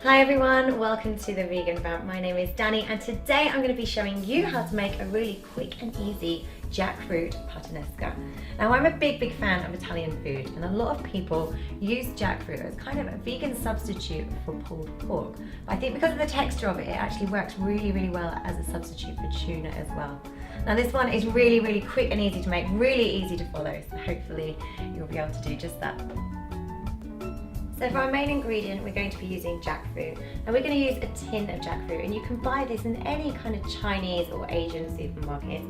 Hi everyone, welcome to the Vegan Vamp. My name is Danny and today I'm going to be showing you how to make a really quick and easy Jackfruit Puttanesca. Now I'm a big fan of Italian food and a lot of people use jackfruit as kind of a vegan substitute for pulled pork. But I think because of the texture of it, it actually works really well as a substitute for tuna as well. Now this one is really quick and easy to make, really easy to follow, so hopefully you'll be able to do just that. So for our main ingredient, we're going to be using jackfruit. And we're going to use a tin of jackfruit, and you can buy this in any kind of Chinese or Asian supermarket.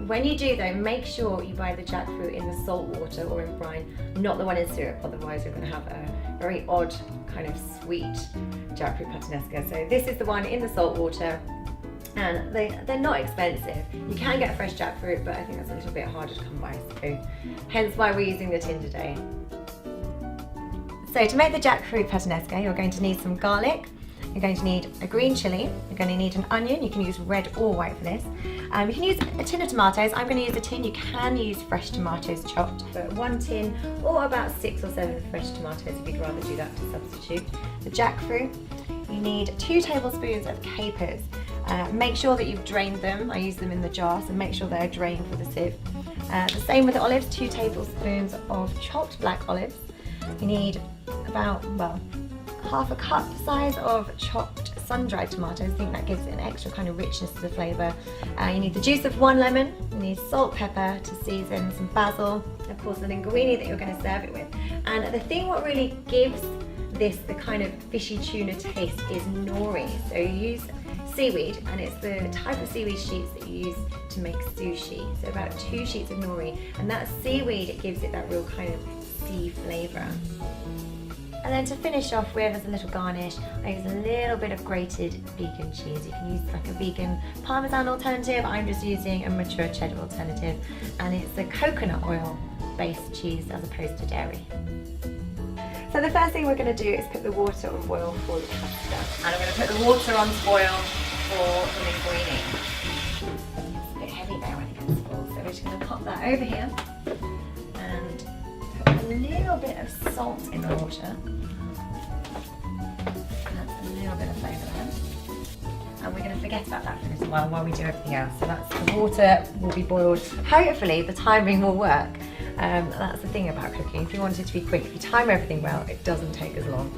When you do though, make sure you buy the jackfruit in the salt water or in brine, not the one in syrup, otherwise you're going to have a very odd kind of sweet jackfruit puttanesca. So this is the one in the salt water, and they're not expensive. You can get fresh jackfruit, but I think that's a little bit harder to come by, so hence why we're using the tin today. So to make the jackfruit puttanesca, you're going to need some garlic, you're going to need a green chilli, you're going to need an onion. You can use red or white for this. You can use a tin of tomatoes. I'm going to use a tin. You can use fresh tomatoes chopped, but one tin or about 6 or 7 fresh tomatoes if you'd rather do that to substitute. The jackfruit, you need 2 tablespoons of capers. Make sure that you've drained them. I use them in the jar, so make sure they're drained with a sieve. The same with the olives, 2 tablespoons of chopped black olives. You need about, well, half a cup size of chopped sun-dried tomatoes. I think that gives it an extra kind of richness to the flavour. You need the juice of 1 lemon, you need salt, pepper to season, some basil, of course the linguine that you're going to serve it with. And the thing what really gives this the kind of fishy tuna taste is nori. So you use seaweed, and it's the type of seaweed sheets that you use to make sushi. So about 2 sheets of nori, and that seaweed, it gives it that real kind of sea flavour. And then to finish off with, as a little garnish, I use a little bit of grated vegan cheese. You can use like a vegan parmesan alternative. I'm just using a mature cheddar alternative, and it's a coconut oil based cheese as opposed to dairy. So the first thing we're going to do is put the water on boil for the pasta, and I'm going to put the water on boil for the linguine. It's a bit heavy there when it gets full, so we're just going to pop that over here and put a little bit of salt in the water. That's a little bit of flavour there. And we're going to forget about that for a little while we do everything else. So that's, the water will be boiled. Hopefully the timing will work. That's the thing about cooking. If you want it to be quick, if you time everything well, it doesn't take as long.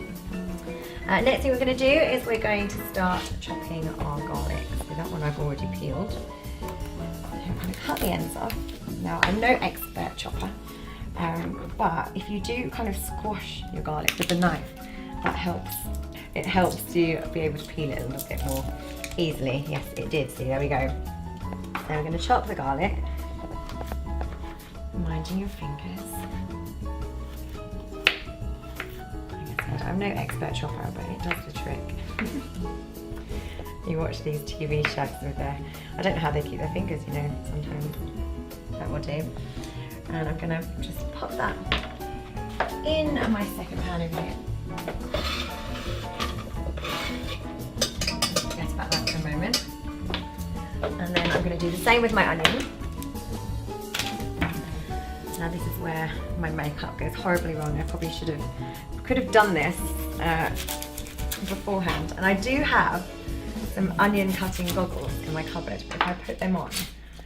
Next thing we're going to do is we're going to start chopping our garlic. So that one I've already peeled. I'm going to cut the ends off. Now I'm no expert chopper, but if you do kind of squash your garlic with the knife, that helps. It helps you be able to peel it a little bit more easily. Yes, it did. See, there we go. So we're going to chop the garlic, minding your fingers. Like I said, I'm no expert chopper, but it does the trick. You watch these TV chefs with their, I don't know how they keep their fingers, you know, sometimes that will do. And I'm going to just pop that in my second pan over here. Forget about that for a moment. And then I'm going to do the same with my onion. Now this is where my makeup goes horribly wrong. I probably could have done this beforehand. And I do have some onion cutting goggles in my cupboard, but if I put them on,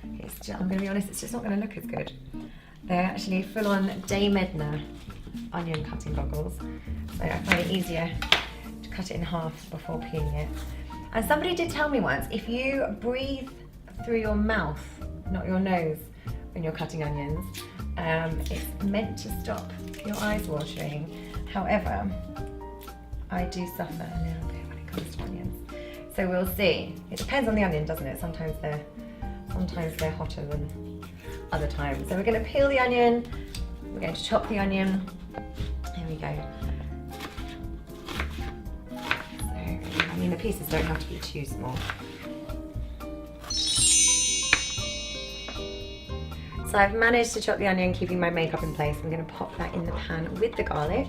I'm going to be honest, it's just not going to look as good. They're actually full-on Dame Edna onion cutting goggles, so I find it easier to cut it in half before peeling it. And somebody did tell me once, if you breathe through your mouth, not your nose, when you're cutting onions, it's meant to stop your eyes watering. However, I do suffer a little bit when it comes to onions. So we'll see. It depends on the onion, doesn't it? Sometimes they're hotter than other times. So we're going to peel the onion, we're going to chop the onion. Here we go. So, I mean, the pieces don't have to be too small. So I've managed to chop the onion, keeping my makeup in place. I'm going to pop that in the pan with the garlic.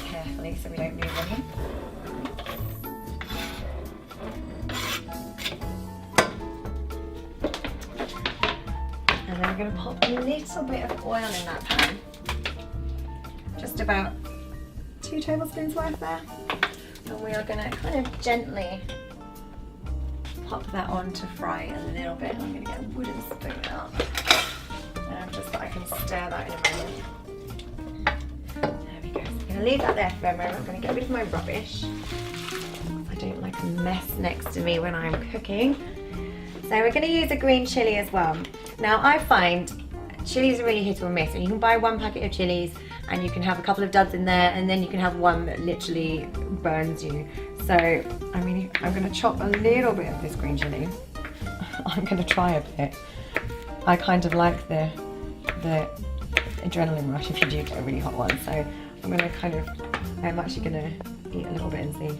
Carefully so we don't move any. And then we're going to pop a little bit of oil in that pan, just about 2 tablespoons worth there. And we are gonna kind of gently pop that on to fry a little bit. I'm gonna get a wooden spoon out. Just so I can stir that in a moment. There we go. So I'm gonna leave that there for a moment. I'm gonna get rid of my rubbish. I don't like a mess next to me when I'm cooking. So we're gonna use a green chili as well. Now I find chilies are really hit or miss, and you can buy 1 packet of chilies and you can have a couple of duds in there, and then you can have one that literally burns you. So, I mean, I'm gonna chop a little bit of this green chili. I'm gonna try a bit. I kind of like the adrenaline rush if you do get a really hot one. So I'm gonna I'm actually gonna eat a little bit and see.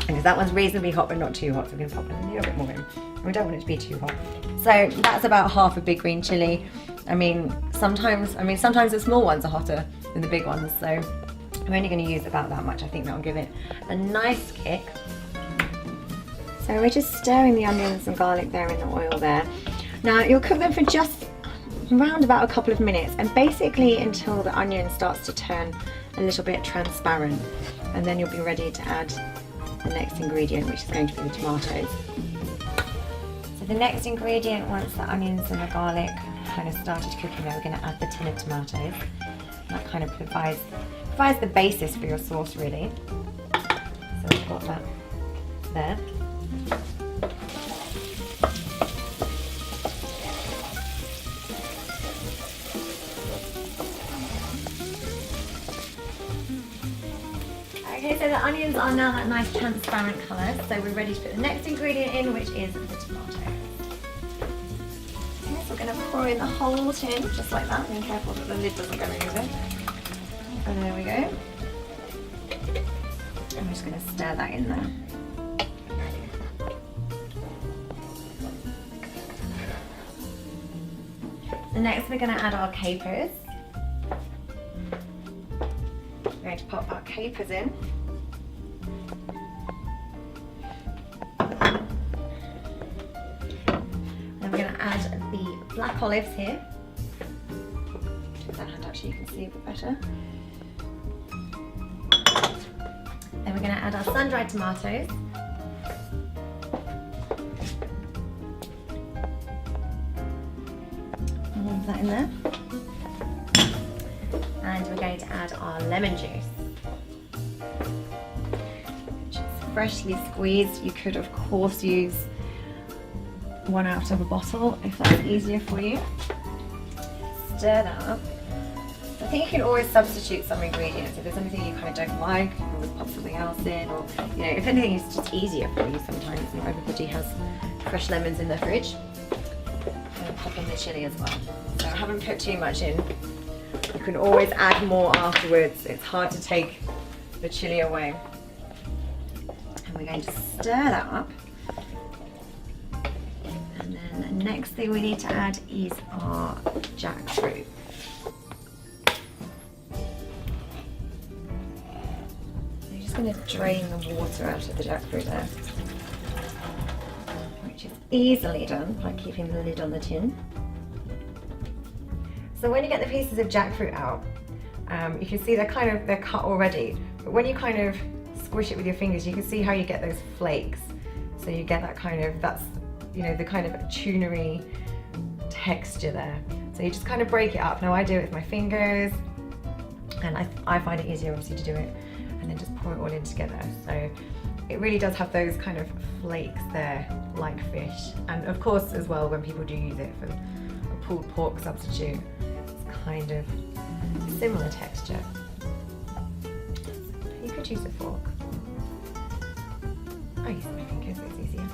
Because that one's reasonably hot but not too hot, so we're gonna pop a little bit more in. We don't want it to be too hot. So that's about half a big green chili. Sometimes the small ones are hotter than the big ones, so I'm only gonna use about that much. I think that'll give it a nice kick. So we're just stirring the onions and garlic there in the oil there. Now you'll cook them for just around about a couple of minutes, and basically until the onion starts to turn a little bit transparent, and then you'll be ready to add the next ingredient, which is going to be the tomatoes. So the next ingredient, once the onions and the garlic kind of started cooking, we're going to add the tin of tomatoes. That kind of provides the basis for your sauce, really. So we've got that there. Okay, so the onions are now that nice transparent colour, so we're ready to put the next ingredient in, which is the tomato. Okay, so we're going to pour in the whole tin, just like that, being careful that the lid doesn't go over. And there we go. I'm just going to stir that in there. So next we're going to add our capers. We're going to pop our capers in. Then we're going to add the black olives here. With that hand actually you can see a bit better. Then we're going to add our sun-dried tomatoes. All of that in there. And we're going to add our lemon juice, which is freshly squeezed. You could of course use one out of a bottle if that's easier for you. Stir that up. I think you can always substitute some ingredients. If there's anything you kind of don't like, you can always pop something else in, or if anything is just easier for you sometimes. Not everybody has fresh lemons in their fridge. And pop in the chili as well. So I haven't put too much in. You can always add more afterwards. It's hard to take the chili away. And we're going to stir that up. And then the next thing we need to add is our jackfruit. I'm just going to drain the water out of the jackfruit there, which is easily done by keeping the lid on the tin. So when you get the pieces of jackfruit out, you can see they're cut already. But when you kind of squish it with your fingers, you can see how you get those flakes. So you get that that's the kind of tunery texture there. So you just kind of break it up. Now I do it with my fingers, and I find it easier obviously to do it, and then just pour it all in together. So it really does have those kind of flakes there, like fish. And of course as well, when people do use it for a pulled pork substitute, kind of similar texture. You could use a fork. I use my fingers, it's easier.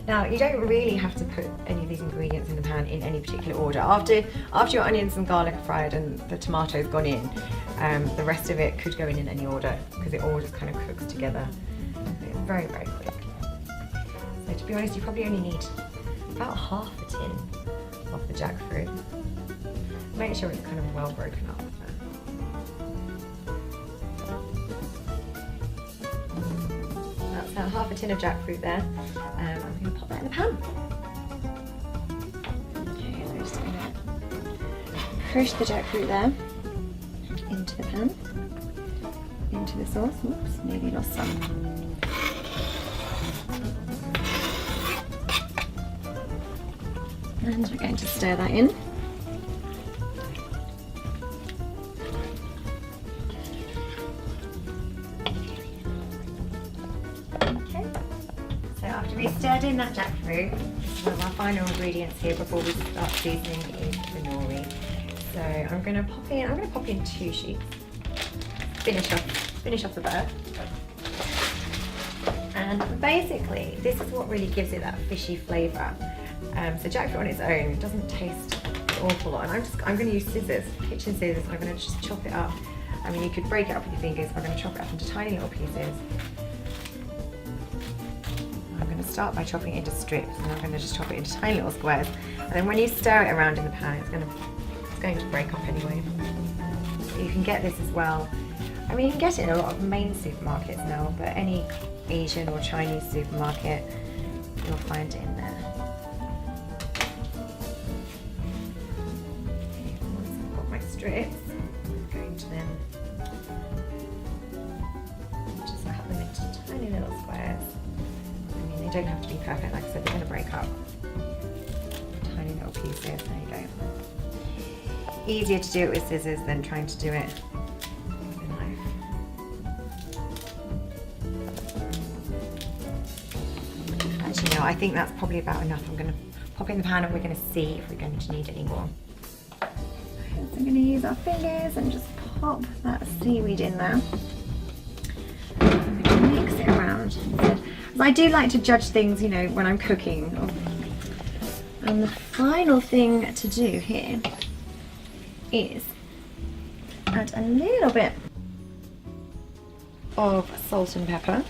Now you don't really have to put any of these ingredients in the pan in any particular order. After your onions and garlic are fried and the tomato's gone in, the rest of it could go in any order because it all just kind of cooks together. It's very, very quick. So to be honest, you probably only need about half a tin of the jackfruit. Make sure it's kind of well broken up. That's half a tin of jackfruit there. I'm going to pop that in the pan. Okay, so I'm just going to push the jackfruit there into the pan, into the sauce. Oops, nearly lost some. And we're going to stir that in. Okay, so after we stirred in that jackfruit, this is one of our final ingredients here before we start seasoning is the nori. So I'm going to pop in 2 sheets. Finish off the butter. And basically, this is what really gives it that fishy flavour. So jackfruit on its own, it doesn't taste an awful lot. And I'm going to use scissors, kitchen scissors, and I'm going to just chop it up. I mean, you could break it up with your fingers. I'm going to chop it up into tiny little pieces. I'm going to start by chopping it into strips, and I'm going to just chop it into tiny little squares. And then when you stir it around in the pan, it's going to break up anyway. So you can get this as well. I mean, you can get it in a lot of main supermarkets now, but any Asian or Chinese supermarket, you'll find it in there. Strips. I'm going to then just cut them into tiny little squares. I mean, they don't have to be perfect, like I said, they're going to break up. Tiny little pieces, there you go. Easier to do it with scissors than trying to do it with a knife. Actually, no, I think that's probably about enough. I'm going to pop in the pan and we're going to see if we're going to need any more. So I'm going to use our fingers and just pop that seaweed in there. I'm going to mix it around. I do like to judge things, you know, when I'm cooking. And the final thing to do here is add a little bit of salt and pepper.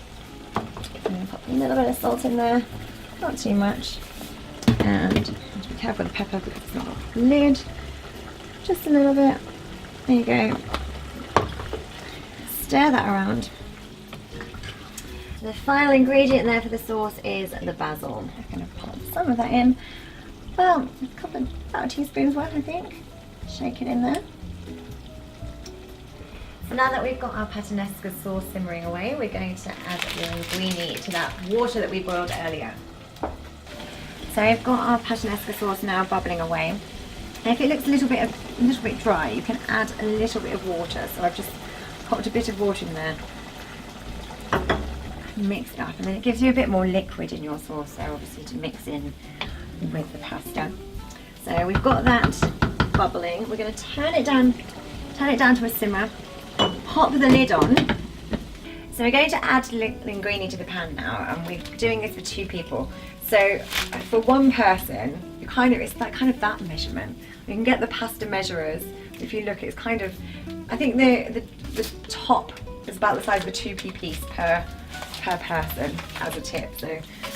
I'm going to pop a little bit of salt in there, not too much. And be careful with the pepper because it's not a lid. Just a little bit. There you go. Stir that around. The final ingredient there for the sauce is the basil. I'm going to pop some of that in. Well, about a teaspoon's worth, I think. Shake it in there. So now that we've got our puttanesca sauce simmering away, we're going to add the linguine to that water that we boiled earlier. So I've got our puttanesca sauce now bubbling away. And if it looks a little bit dry, you can add a little bit of water. So I've just popped a bit of water in there, mix it up, and then it gives you a bit more liquid in your sauce, so obviously to mix in with the pasta. So we've got that bubbling. We're going to turn it down to a simmer, pop the lid on. So we're going to add linguine to the pan now, and we're doing this for 2 people. So for 1 person, it's that measurement. You can get the pasta measurers. If you look, it's kind of, I think the top is about the size of a 2p piece per person as a tip. So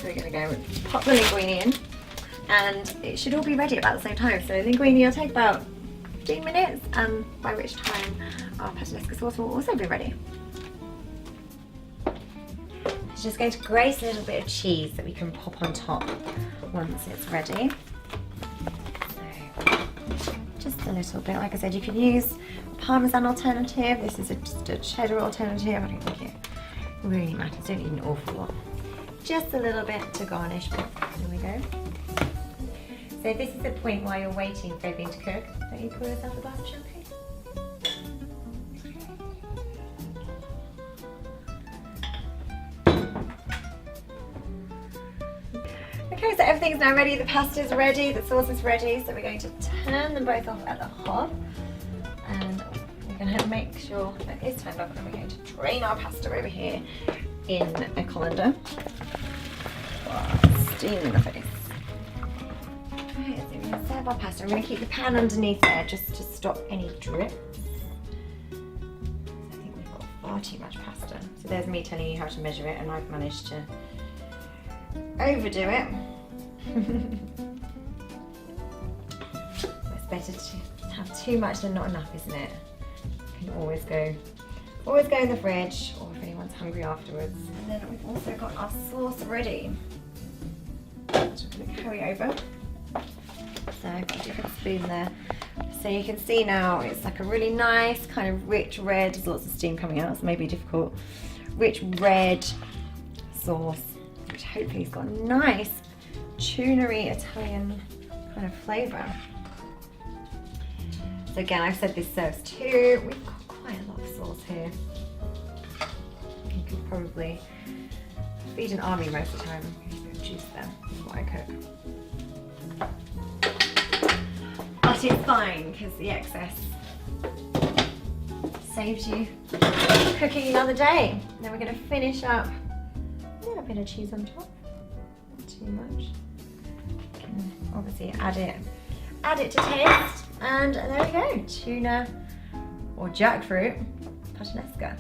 we're going to go and pop the linguine in, and it should all be ready about the same time. So linguine will take about 15 minutes, and by which time our puttanesca sauce will also be ready. It's just going to grate a little bit of cheese that we can pop on top once it's ready. Just a little bit. Like I said, you can use a Parmesan alternative. This is just a cheddar alternative. I don't think it really matters. Don't need an awful lot. Just a little bit to garnish. There we go. So this is the point while you're waiting for everything to cook. Don't you pour yourself a glass of champagne? Okay, so everything's now ready. The pasta's ready, the sauce is ready. So we're going to turn them both off at the hob, and we're going to make sure that it's turned off, and then we're going to drain our pasta over here in a colander. Steam in the face. Right, so we're going to serve our pasta. I'm going to keep the pan underneath there just to stop any drips. I think we've got far too much pasta. So there's me telling you how to measure it, and I've managed to overdo it. It's better to have too much than not enough, isn't it? You can always go in the fridge, or if anyone's hungry afterwards. And then we've also got our sauce ready. So I'm going to carry over. So I've got a different spoon there. So you can see now it's like a really nice kind of rich red, there's lots of steam coming out, so it may be difficult. Rich red sauce, which hopefully has got a nice tuna-y Italian kind of flavour. So again, I've said this serves two. We've got quite a lot of sauce here. You could probably feed an army most of the time. Juice them is what I cook. But it's fine because the excess saves you cooking another day. Now we're going to finish up a little bit of cheese on top. Not too much. You can obviously add it to taste. And there we go, tuna or jackfruit puttanesca.